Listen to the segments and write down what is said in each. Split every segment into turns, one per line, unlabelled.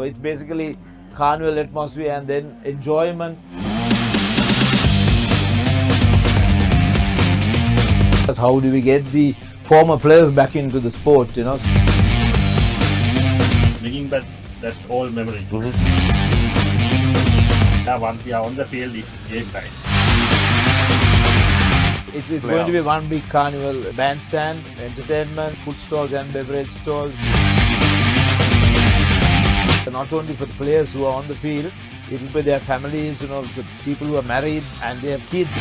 it's basically carnival atmosphere and then enjoyment. How do we get the former players back into the sport,
Bringing back that old memory. Once we are on the field, it's game time.
It's going to be one big carnival, bandstand, entertainment, food stalls and beverage stalls. Not only for the players who are on the field, it will be their families, the people who are married and they have kids.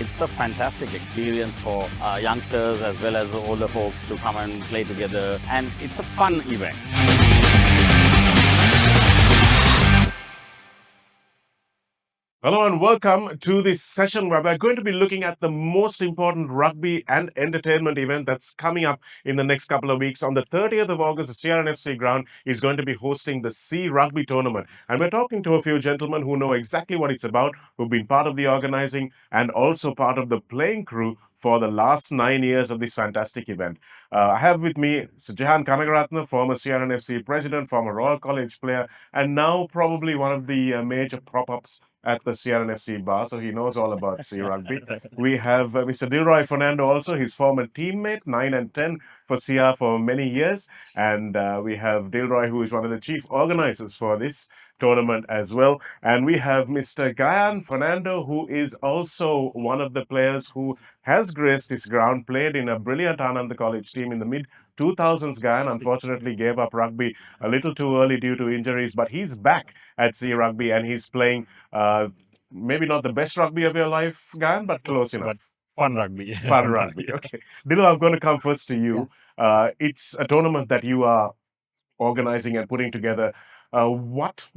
It's a fantastic experience for youngsters as well as older folks to come and play together, and it's a fun event.
Hello and welcome to this session where we're going to be looking at the most important rugby and entertainment event that's coming up in the next couple of weeks. On the 30th of August, the CR&FC ground is going to be hosting the C Rugby tournament. And we're talking to a few gentlemen who know exactly what it's about, who've been part of the organizing and also part of the playing crew for the last 9 years of this fantastic event. I have with me Jehan Canagaratnam, former CR&FC president, former Royal College player, and now probably one of the major prop-ups at the CR&FC bar, so he knows all about C Rugby. We have Mr. Dilroy Fernando also, his former teammate, 9 and 10 for CR for many years. And we have Dilroy, who is one of the chief organizers for this tournament as well. And we have Mr. Gayan Fernando, who is also one of the players who has graced his ground, played in a brilliant Ananda College team in the mid-2000s. Gayan unfortunately gave up rugby a little too early due to injuries, but he's back at C Rugby and he's playing maybe not the best rugby of your life, Gayan, but close enough.
But fun rugby.
Fun rugby, okay. Dilo, I'm going to come first to you. Yeah. It's a tournament that you are organizing and putting together. What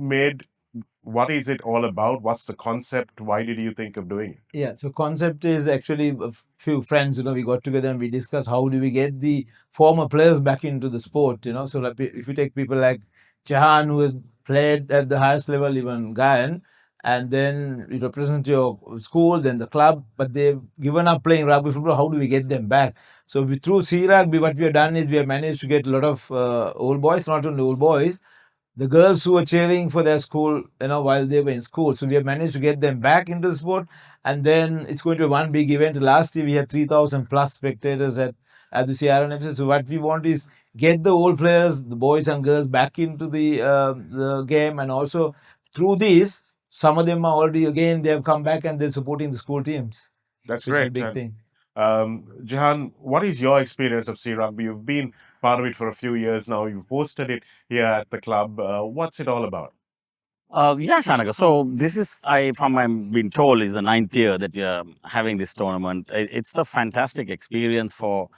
is it all about? What's the concept? Why did you think of doing it?
Yeah, so concept is actually a few friends, we got together and we discussed how do we get the former players back into the sport, So like if you take people like Jehan, who has played at the highest level, even Gayan, and then you represent your school, then the club, but they've given up playing rugby football. How do we get them back? So through C Rugby, what we have done is we have managed to get a lot of old boys, not only old boys, the girls who were cheering for their school, while they were in school. So we have managed to get them back into the sport. And then it's going to be one big event. Last year we had 3,000 plus spectators at the CR&FC. So what we want is get the old players, the boys and girls, back into the game. And also through this, some of them are already, again, they have come back and they're supporting the school teams.
That's great.
Is a big thing.
Jehan, what is your experience of C Rugby? You've been part of it for a few years now. You've hosted it here at the club. What's it all about?
Yeah, Shanaka. So this is, from I'm being told, is the 9th year that we are having this tournament. It's a fantastic experience for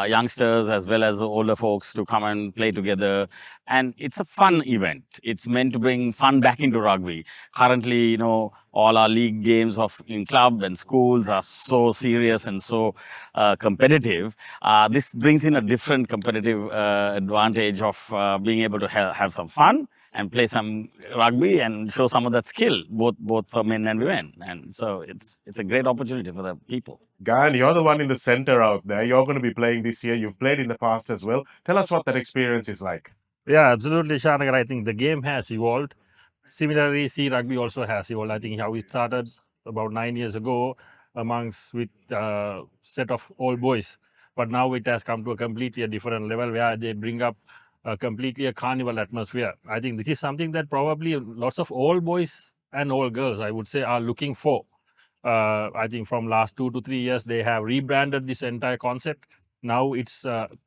youngsters as well as older folks to come and play together, and it's a fun event. It's meant to bring fun back into rugby. Currently, all our league games in club and schools are so serious and so competitive. This brings in a different competitive advantage of being able to have some fun and play some rugby and show some of that skill, both for men and women. And so it's a great opportunity for the people.
Gayan, you're the one in the center out there. You're going to be playing this year. You've played in the past as well. Tell us what that experience is like.
Yeah, absolutely, Shanaka. I think the game has evolved. Similarly, C Rugby also has evolved. I think how we started about 9 years ago with a set of old boys. But now it has come to a completely different level where they bring up completely a carnival atmosphere. I think this is something that probably lots of old boys and old girls, I would say, are looking for. I think from last 2 to 3 years, they have rebranded this entire concept. Now it's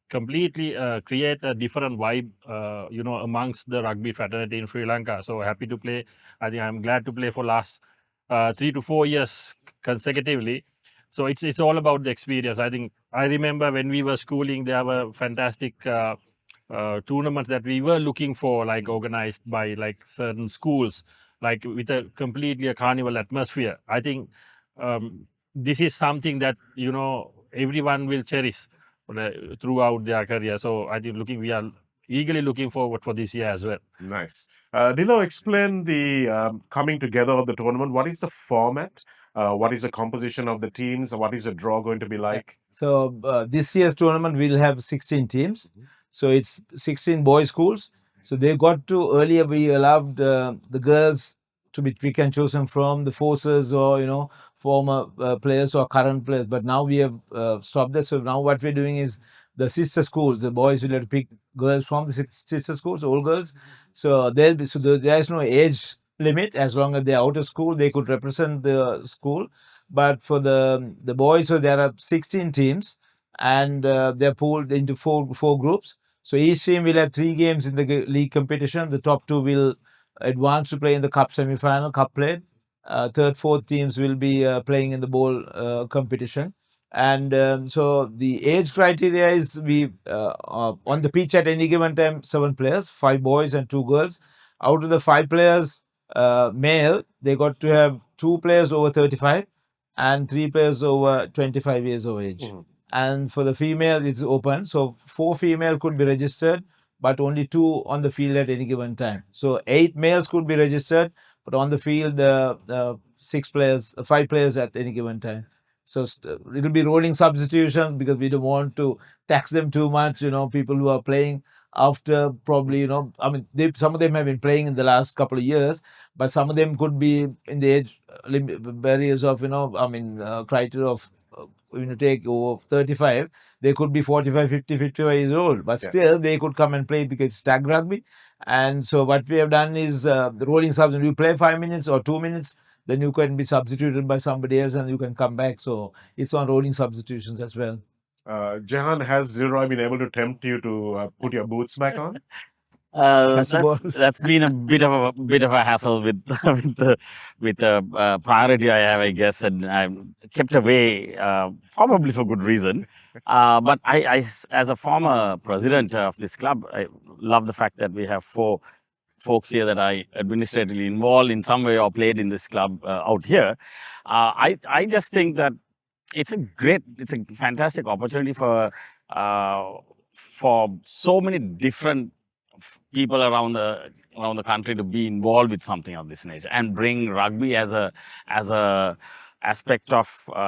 completely create a different vibe, amongst the rugby fraternity in Sri Lanka. So happy to play. I think I'm glad to play for last 3 to 4 years consecutively. So it's all about the experience. I think I remember when we were schooling, there were fantastic tournaments that we were looking for, like organized by like certain schools, like with a completely a carnival atmosphere. I think this is something that everyone will cherish throughout their career. So I think we are eagerly looking forward for this year as well.
Nice. Dilo, explain the coming together of the tournament. What is the format? What is the composition of the teams? What is the draw going to be like?
So this year's tournament will have 16 teams. So it's 16 boys' schools. So they got to earlier we allowed the girls to be pick and chosen from the forces or former players or current players. But now we have stopped that. So now what we're doing is the sister schools. The boys will have to pick girls from the sister schools, all girls. So there is no age limit as long as they're out of school. They could represent the school. But for the boys, so there are 16 teams, and they're pooled into four groups. So each team will have 3 games in the league competition. The top 2 will advance to play in the cup semi-final, cup played. Third, fourth teams will be playing in the bowl competition. And so the age criteria is on the pitch at any given time, 7 players, 5 boys and 2 girls. Out of the 5 players, male, they got to have 2 players over 35 and 3 players over 25 years of age. And for the female, it's open. So 4 female could be registered, but only 2 on the field at any given time. So 8 males could be registered, but on the field, 5 players at any given time. So it'll be rolling substitutions because we don't want to tax them too much. People who are playing after probably, I mean, some of them have been playing in the last couple of years, but some of them could be in the age barriers of, criteria of, take over 35, they could be 45, 50, 55 years old, but still they could come and play because it's tag rugby. And so what we have done is the rolling subs. You play 5 minutes or 2 minutes, then you can be substituted by somebody else and you can come back. So it's on rolling substitutions as well.
Jehan, has Dilroy been able to tempt you to put your boots back on?
That's been a bit of a hassle with the priority I have, I guess, and I'm kept away probably for good reason. But I, as a former president of this club, I love the fact that we have 4 folks here that are administratively involved in some way or played in this club out here. I just think that it's a fantastic opportunity for so many different people around the country to be involved with something of this nature and bring rugby as a aspect of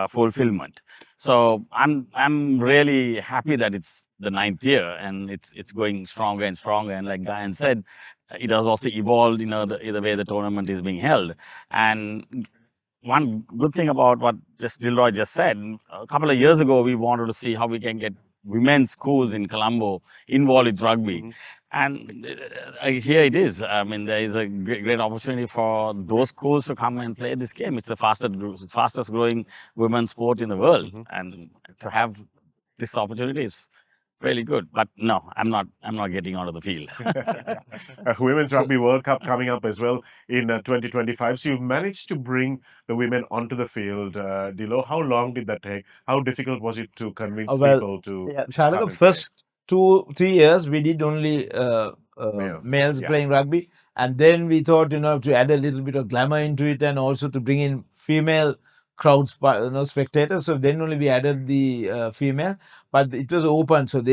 fulfillment. So I'm really happy that it's the 9th year and it's going stronger and stronger. And like Gayan said, it has also evolved, the way the tournament is being held. And one good thing about what Dilroy just said, a couple of years ago, we wanted to see how we can get women's schools in Colombo involved with rugby. And here it is. I mean, there is a great opportunity for those schools to come and play this game. It's the fastest growing women's sport in the world. And to have this opportunity is really good. But no, I'm not getting out of the field.
Women's Rugby World Cup coming up as well in 2025. So you've managed to bring the women onto the field. Dilo, how long did that take? How difficult was it to convince people to...
Shanaka, first 2-3 years, we did only males playing rugby. And then we thought, to add a little bit of glamour into it and also to bring in female crowds, spectators. So then only we added the female, but it was open. So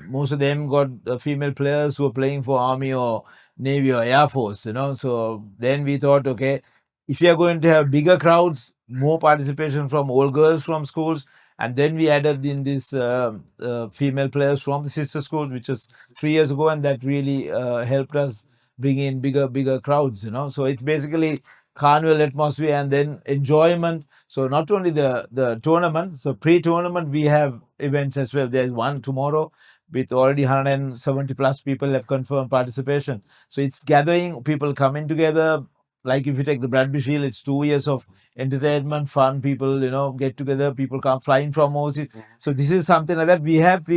most of them got female players who were playing for Army or Navy or Air Force, So then we thought, okay, if we are going to have bigger crowds, more participation from all girls from schools, and then we added in this female players from the sister schools, which was 3 years ago, and that really helped us bring in bigger crowds, So it's basically carnival atmosphere and then enjoyment. So not only the tournament, so pre-tournament we have events as well. There's one tomorrow with already 170 plus people have confirmed participation. So it's gathering, people coming together. Like if you take the Bradbury Shield, it's 2 years of entertainment, fun, people, get together, people come flying from overseas. So this is something like that. We have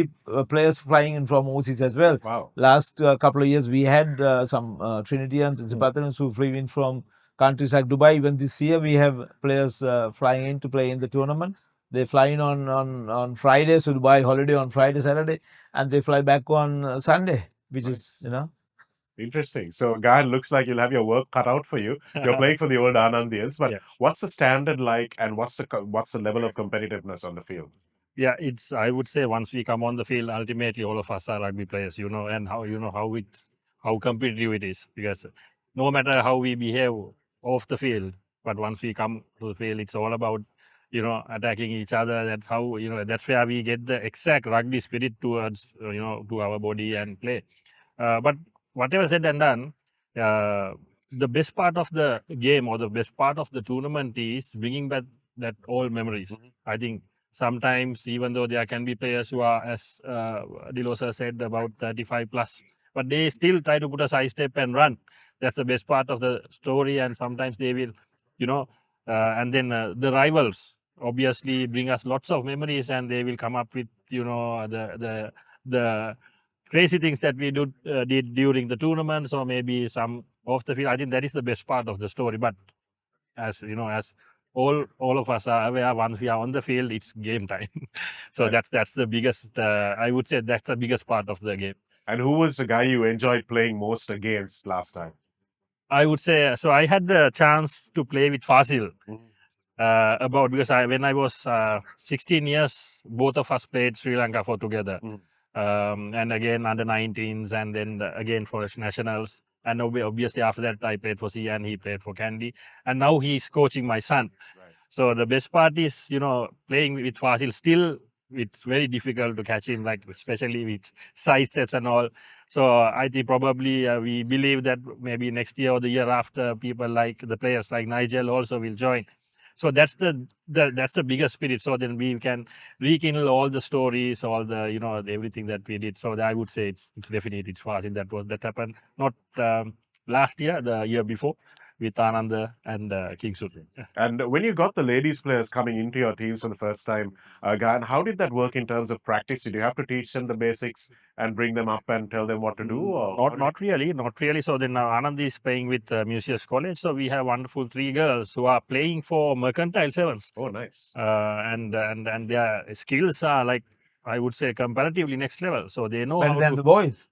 players flying in from overseas as well.
Wow.
Last couple of years, we had some Trinidadians and Zimbabweans who flew in from countries like Dubai. Even this year, we have players flying in to play in the tournament. They fly in on Friday, so Dubai holiday on Friday, Saturday, and they fly back on Sunday, which is,
Interesting. So, Gayan, looks like you'll have your work cut out for you. You're playing for the old Anandians, but what's the standard like, and what's the level of competitiveness on the field?
Yeah, I would say once we come on the field, ultimately all of us are rugby players, and how competitive it is, because no matter how we behave off the field, But once we come to the field, it's all about attacking each other. That's how that's where we get the exact rugby spirit towards to our body and play. But whatever said and done, the best part of the game or the best part of the tournament is bringing back that old memories. I think sometimes, even though there can be players who are, as Dilroy sir said, about 35 plus, but they still try to put a side step and run. That's the best part of the story. And sometimes they will, and then the rivals obviously bring us lots of memories, and they will come up with the crazy things that we did during the tournaments, or maybe some off the field. I think that is the best part of the story. But as as all of us are aware, once we are on the field, it's game time. So
Right.
that's the biggest. I would say that's the biggest part of the game.
And who was the guy you enjoyed playing most against last time?
I would say so. I had the chance to play with Fasil. Because when I was 16 years, both of us played Sri Lanka for together. And again under 19s, and then again for nationals. And obviously after that I played for C and he played for Candy. And now he's coaching my son.
Right.
So the best part is, playing with Fasil. Still, it's very difficult to catch him, like especially with side steps and all. So I think probably we believe that maybe next year or the year after, people like the players like Nigel also will join. So that's the biggest spirit. So then we can rekindle all the stories, all the everything that we did. So I would say it's definitely it's Fasil that happened not last year, the year before, with Ananda and King Sutri.
And when you got the ladies players coming into your teams for the first time, Gayan, how did that work in terms of practice? Did you have to teach them the basics and bring them up and tell them what to do? Or
Not really. So then Anand is playing with Museus College. So we have wonderful 3 girls who are playing for Mercantile Sevens.
Oh, nice.
And their skills are, like, I would say, comparatively next level. So they know
Better
how
than
to
the boys.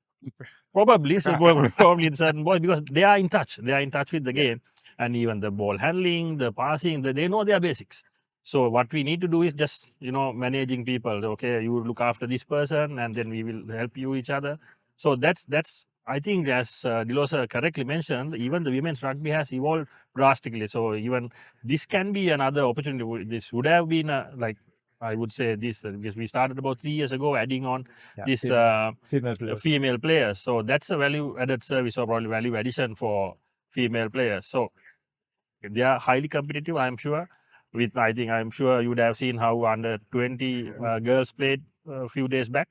probably probably in certain boys, because they are in touch. They are in touch with the
Yeah.
game, and even the ball handling, the passing. They know their basics. So what we need to do is just managing people. Okay, you look after this person, and then we will help you each other. So that's I think, as Dilroy sir correctly mentioned, even the women's rugby has evolved drastically. So even this can be another opportunity. This would have been like, I would say this, because we started about 3 years ago adding on this
female players.
female players. So that's a value added service, or probably value addition for female players. So they are highly competitive, I'm sure. I'm sure you would have seen how under 20 girls played a few days back.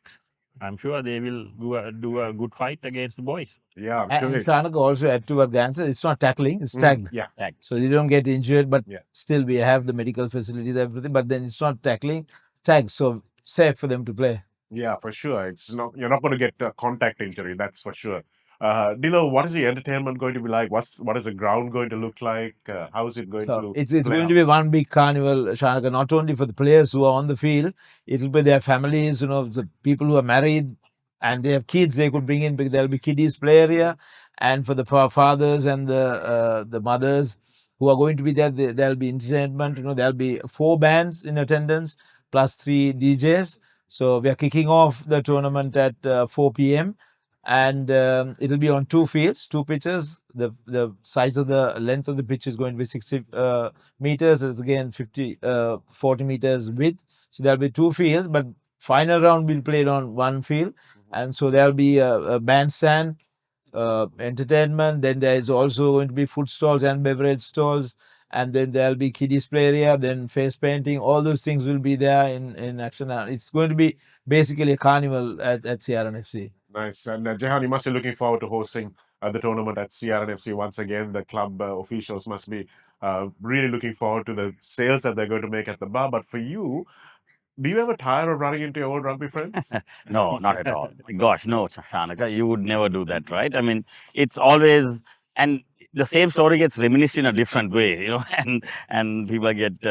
I'm sure they will do a good fight against the boys.
Yeah, I'm
And
sure.
Shanaka also add to what Gayan said, it's not tackling, it's tag.
Yeah.
So you don't get injured, but
Yeah.
still we have the medical facilities, everything, but then it's not tackling, tag. So safe for them to play.
Yeah, for sure. It's not, you're not going to get a contact injury, that's for sure. Dilroy, what is the entertainment going to be like? What is the ground going to look like? How is it going
So
to
it's
play
going
out?
to be one big carnival, Shanaka, not only for the players who are on the field, it'll be their families, the people who are married and they have kids, they could bring in, because there'll be kiddies play area. And for the fathers and the mothers who are going to be there, there'll be entertainment. There'll be 4 bands in attendance plus 3 DJs. So we are kicking off the tournament at 4 p.m. and it'll be on 2 fields, 2 pitches. The size of the length of the pitch is going to be 60 meters. It's again 40 meters width. So there'll be 2 fields, but final round will be played on 1 field. And so there'll be a bandstand, entertainment. Then there is also going to be food stalls and beverage stalls. And then there'll be kiddies play area, then face painting. All those things will be there in action. It's going to be basically a carnival at CR&FC.
Nice. And Jehan, you must be looking forward to hosting the tournament at CR&FC once again. The club officials must be really looking forward to the sales that they're going to make at the bar. But for you, do you ever tire of running into your old rugby friends?
No, not at all. Gosh, no, Shanaka, you would never do that, right? I mean, it's always, and the same story gets reminisced in a different way, and people get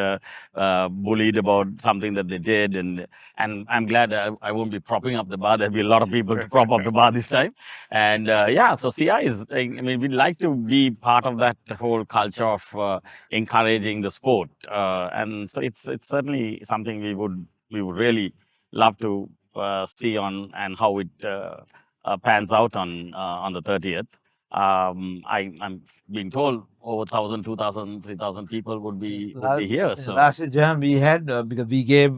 bullied about something that they did, and I'm glad I won't be propping up the bar. There'll be a lot of people to prop up the bar this time, and so CI is, I mean, we'd like to be part of that whole culture of encouraging the sport, and so it's certainly something we would really love to see on, and how it pans out on the 30th. I'm being told over 1,000, 2,000, 3,000 people would be here. So
Last year, Jehan, we had because we gave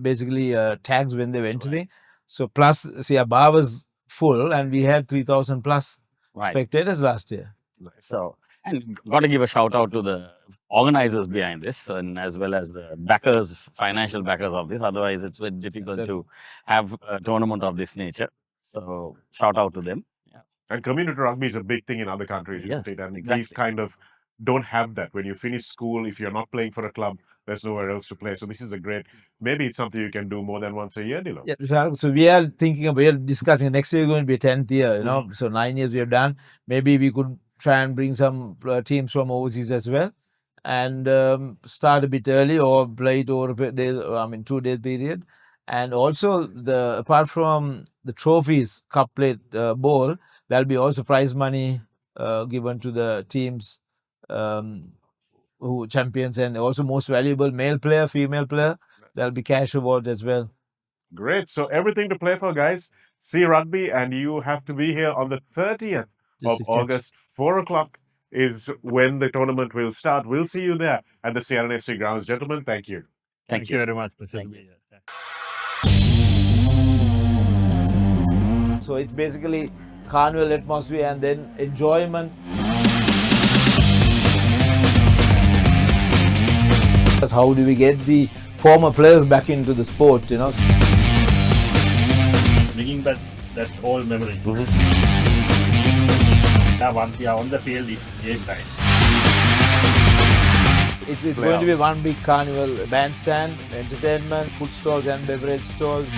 basically tags when they were entering. So plus, see, our bar was full, and we had 3,000 plus spectators last year.
So, and got to give a shout out to the organizers behind this, and as well as the backers, financial backers of this. Otherwise, it's very difficult to have a tournament of this nature. So, shout out to them.
And community rugby is a big thing in other countries, isn't it? And these kind of don't have that. When you finish school, if you're not playing for a club, there's nowhere else to play. So this is a great, maybe it's something you can do more than once a year, Dilroy.
Yeah, so we are discussing next year going to be 10th year, you know, so 9 years we have done. Maybe we could try and bring some teams from overseas as well and start a bit early or play it over 2 days period. And also apart from the trophies, cup plate, ball, there'll be also prize money given to the teams who champions, and also most valuable male player, female player. There'll be cash awards as well.
Great. So everything to play for, guys. C Rugby, and you have to be here on the 30th of August. 4 o'clock is when the tournament will start. We'll see you there at the CR&FC grounds. Gentlemen, thank you.
Thank you very much.
So it's basically carnival atmosphere and then enjoyment. How do we get the former players back into the sport, you know?
Bringing back that old memory. Once we are on the field, it's game time.
It's going to be one big carnival, bandstand, entertainment, food stalls and beverage stalls.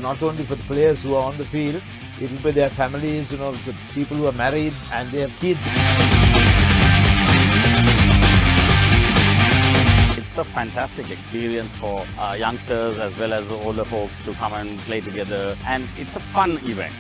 Not only for the players who are on the field, it will be their families, you know, the people who are married and they have kids.
It's a fantastic experience for youngsters as well as older folks to come and play together, and it's a fun event.